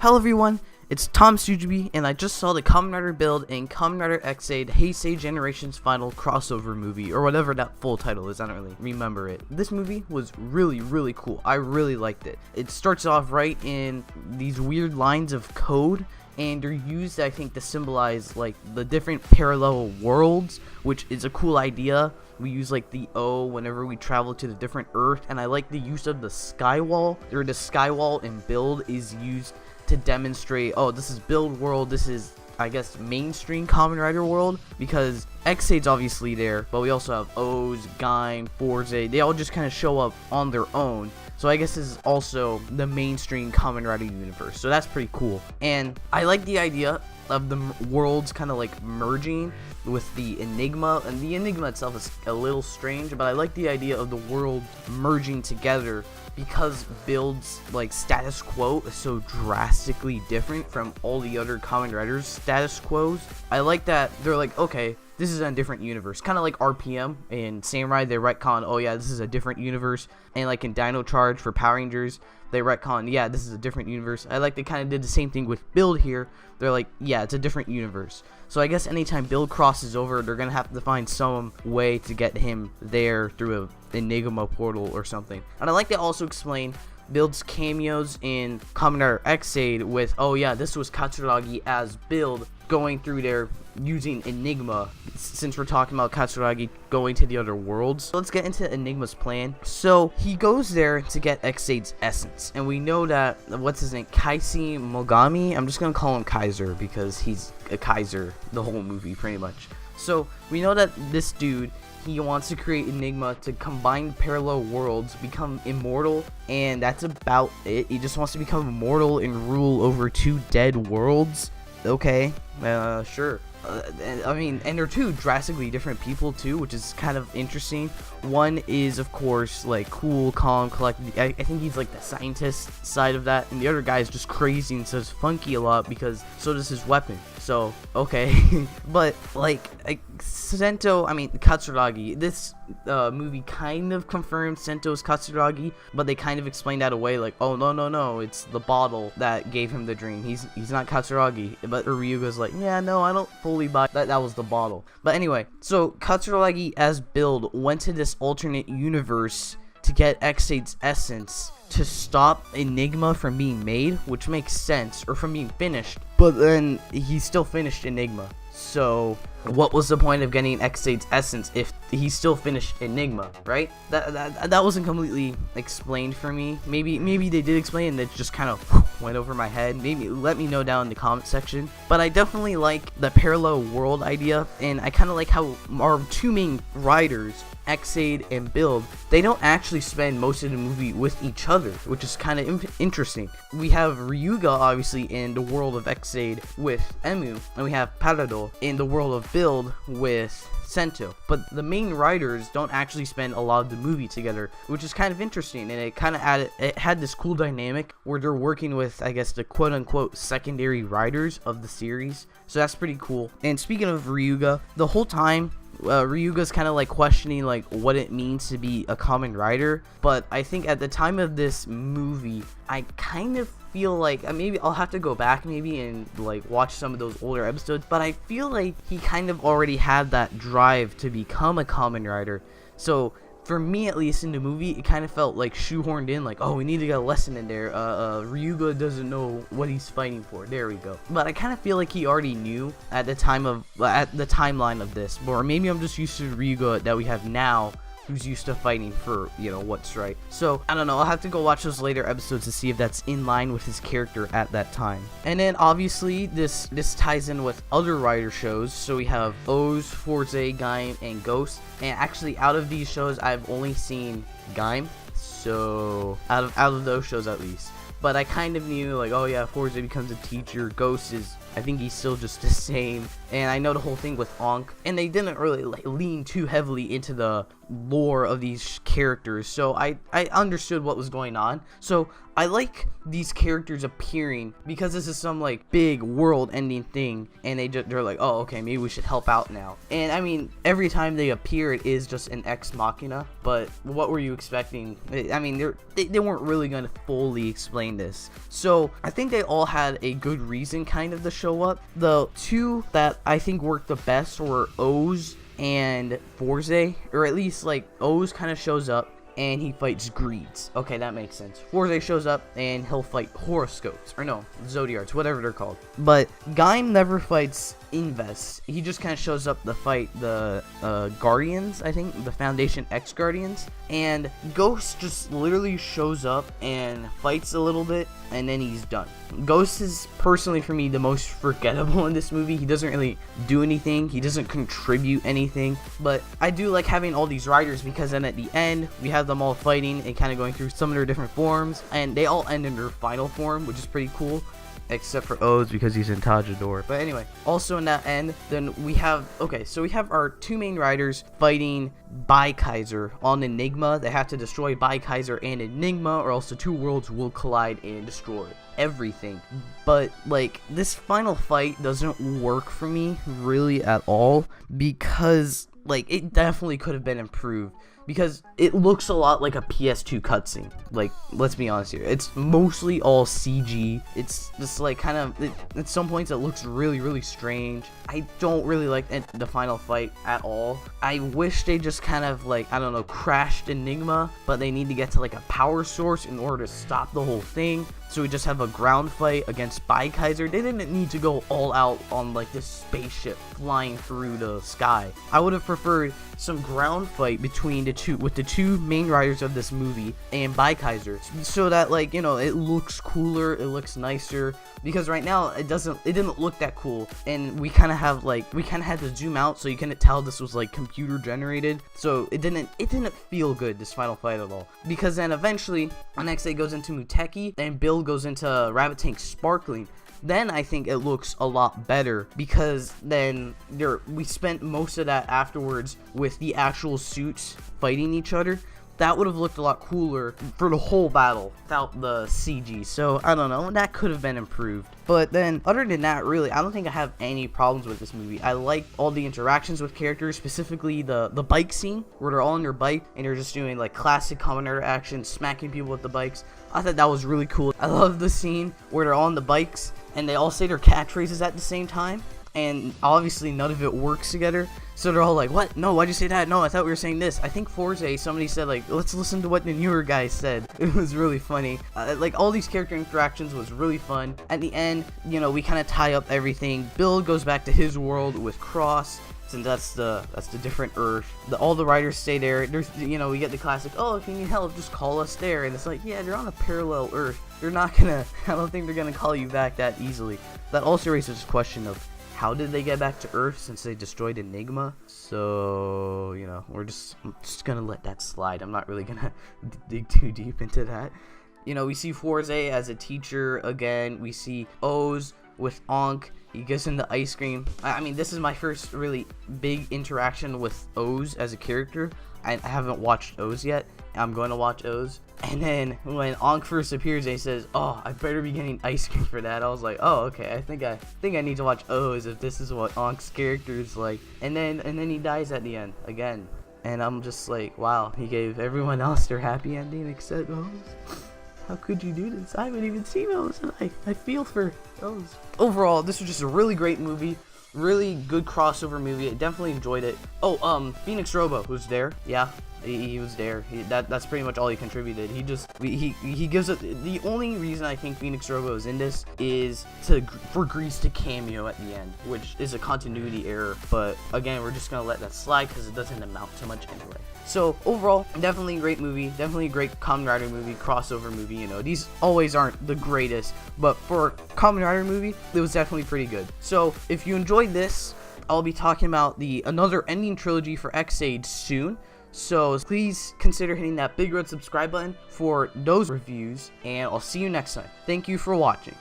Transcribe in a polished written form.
Hello everyone, it's Tom Sujubi, and I just saw the Kamen Rider build in Kamen Rider Ex-Aid Heisei Generations Final crossover movie, or whatever that full title is. I don't really remember it. This movie was really cool. I really liked it. It starts off right in these weird lines of code, and they're used, I think, to symbolize like the different parallel worlds, which is a cool idea. We use like the O whenever we travel to the different Earth, and I like the use of the skywall. The skywall in build is used to demonstrate, oh, this is build world, this is, I guess, mainstream Kamen Rider world, because Ex-Aid's obviously there, but we also have O's, Gaim, Heisei, they all just kind of show up on their own. So I guess this is also the mainstream Kamen Rider universe, so that's pretty cool. And I like the idea of the worlds kind of like merging with the Enigma, and the Enigma itself is a little strange, but I like the idea of the world merging together because build's like status quo is so drastically different from all the other Kamen Riders status quos. I like that they're like, okay, this is a different universe, kind of like RPM in Samurai. They retcon, oh yeah, this is a different universe, and like in Dino Charge for Power Rangers, they retcon, yeah, this is a different universe. I like they kind of did the same thing with Build here. They're like, yeah, it's a different universe. So I guess anytime Build crosses over, they're gonna have to find some way to get him there through a Enigma portal or something. And I like to also explain Build's cameos in Kamen Rider Ex-Aid with, oh yeah, this was Katsuragi as Build going through there using Enigma, since we're talking about Katsuragi going to the other worlds. So let's get into Enigma's plan. So he goes there to get Ex-Aid's essence, and we know that, what's his name, Kaisi Mogami, I'm just gonna call him Kaiser because he's a Kaiser the whole movie pretty much. So we know that this dude, he wants to create Enigma to combine parallel worlds, become immortal, and that's about it. He just wants to become immortal and rule over two dead worlds. Okay, sure. I mean, and they're two drastically different people too, which is kind of interesting. One is, of course, like cool, calm, collected. I think he's like the scientist side of that, and the other guy is just crazy and says funky a lot because so does his weapon. So okay, but like Sento, I mean Katsuragi. This movie kind of confirmed Sento's Katsuragi, but they kind of explained that away, like, oh no, it's the bottle that gave him the dream. He's not Katsuragi. But Ryuga's like, yeah, no, I don't fully buy that. That was the bottle. But anyway, so Katsuragi as Build went to this alternate universe to get Ex-Aid's essence to stop Enigma from being made, which makes sense, or from being finished. But then he still finished Enigma. So what was the point of getting Ex-Aid's essence if he still finished Enigma, right? That wasn't completely explained for me. Maybe they did explain and it just kind of went over my head. Maybe let me know down in the comment section. But I definitely like the parallel world idea, and I kind of like how our two main riders, Ex-Aid and Build, they don't actually spend most of the movie with each other, which is kind of interesting. We have Ryuga obviously in the world of Ex-Aid with Emu, and we have Parado in the world of Build with Sento, but the main riders don't actually spend a lot of the movie together, which is kind of interesting, and it had this cool dynamic where they're working with, I guess, the quote-unquote secondary riders of the series. So that's pretty cool. And speaking of Ryuga, the whole time Ryuga's kind of like questioning like what it means to be a Kamen Rider, but I think at the time of this movie, I kind of feel like maybe I'll have to go back maybe and like watch some of those older episodes, but I feel like he kind of already had that drive to become a Kamen Rider. So for me, at least in the movie, it kind of felt like shoehorned in, like, oh, we need to get a lesson in there. Ryuga doesn't know what he's fighting for. There we go. But I kind of feel like he already knew at the timeline of this, or maybe I'm just used to Ryuga that we have now, who's used to fighting for, you know, what's right. So I don't know, I'll have to go watch those later episodes to see if that's in line with his character at that time. And then obviously this ties in with other Rider shows. So we have O's, Heisei, Gaim, and Ghost. And actually out of these shows, I've only seen Gaim. So out of those shows at least. But I kind of knew, like, oh yeah, Heisei becomes a teacher, Ghost is I think he's still just the same. And I know the whole thing with Ankh, and they didn't really like lean too heavily into the lore of these characters, so I understood what was going on. So I like these characters appearing because this is some like big world ending thing, and they're like, oh, okay, maybe we should help out now. And I mean, every time they appear, it is just an ex machina, but what were you expecting? I mean, they weren't really going to fully explain this. So I think they all had a good reason kind of to show up. The two that I think worked the best were Oz and Heisei, or at least like Oz kind of shows up and he fights greeds. Okay, that makes sense. Heisei shows up and he'll fight horoscopes, or no, zodiarts, whatever they're called. But Gaim never fights Invest. He just kind of shows up to fight the Guardians, I think, the Foundation X Guardians. And Ghost just literally shows up and fights a little bit, and then he's done. Ghost is personally for me the most forgettable in this movie. He doesn't really do anything. He doesn't contribute anything. But I do like having all these riders, because then at the end we have them all fighting and kind of going through some of their different forms, and they all end in their final form, which is pretty cool. Except for Oz, because he's in Tajador. But anyway, also in that end, then we have, okay, so we have our two main riders fighting Kaiser on Enigma. They have to destroy Kaiser and Enigma, or else the two worlds will collide and destroy everything. But like, this final fight doesn't work for me really at all, because like, it definitely could have been improved, because it looks a lot like a PS2 cutscene. Like, let's be honest here, it's mostly all CG. It's just like kind of, at some points it looks really, really strange. I don't really like the final fight at all. I wish they just kind of like, I don't know, crashed Enigma, but they need to get to like a power source in order to stop the whole thing. So we just have a ground fight against Kaiser. They didn't need to go all out on like this spaceship flying through the sky. I would have preferred some ground fight between the two, with the two main riders of this movie and Kaiser, so that, like, you know, it looks cooler, it looks nicer, because right now it didn't look that cool, and we kind of had to zoom out so you couldn't tell this was like computer generated, so it didn't feel good, this final fight at all. Because then eventually when Ex-Aid goes into Muteki and Bill goes into Rabbit Tank Sparkling, then I think it looks a lot better, because then we spent most of that afterwards with the actual suits fighting each other. That would have looked a lot cooler for the whole battle without the CG. So I don't know, that could have been improved. But then other than that, really, I don't think I have any problems with this movie. I like all the interactions with characters, specifically the bike scene where they're all on their bike and they're just doing like classic Kamen Rider action, smacking people with the bikes. I thought that was really cool. I love the scene where they're on the bikes and they all say their catchphrases at the same time, and obviously none of it works together. So they're all like, what? No, why'd you say that? No, I thought we were saying this. I think Heisei, somebody said, like, let's listen to what the newer guy said. It was really funny. Like, all these character interactions was really fun. At the end, you know, we kind of tie up everything. Bill goes back to his world with Cross, since that's the different Earth. All the riders stay there. There's, you know, we get the classic, oh, if you need help, just call us there. And it's like, yeah, they're on a parallel Earth. They're not gonna, I don't think they're gonna call you back that easily. That also raises the question of, how did they get back to Earth since they destroyed Enigma? So, you know, I'm just gonna let that slide. I'm not really gonna dig too deep into that. You know, we see Heisei as a teacher again. We see Oz with Ankh. He gives him the ice cream. I mean, this is my first really big interaction with Oz as a character. I haven't watched Oz yet. I'm going to watch Oz. And then when Ankh first appears, he says, "Oh, I better be getting ice cream for that." I was like, "Oh, okay. I think I need to watch Oz if this is what Ankh's character is like." And then he dies at the end again, and I'm just like, "Wow, he gave everyone else their happy ending except Oz. How could you do this? I haven't even seen Oz, and I feel for Oz." Overall, this was just a really great movie. Really good crossover movie. I definitely enjoyed it. Oh, Phoenix Robo, who's there. Yeah, he was there. That's pretty much all he contributed. He gives it. The only reason I think Phoenix Robo is in this is for Grease to cameo at the end, which is a continuity error. But again, we're just gonna let that slide because it doesn't amount to much anyway. So overall, definitely a great movie. Definitely a great Kamen Rider movie, crossover movie. You know, these always aren't the greatest, but for a Kamen Rider movie, it was definitely pretty good. So if you enjoyed this, I'll be talking about the Another Ending Trilogy for Ex-Aid soon. So please consider hitting that big red subscribe button for those reviews, and I'll see you next time. Thank you for watching.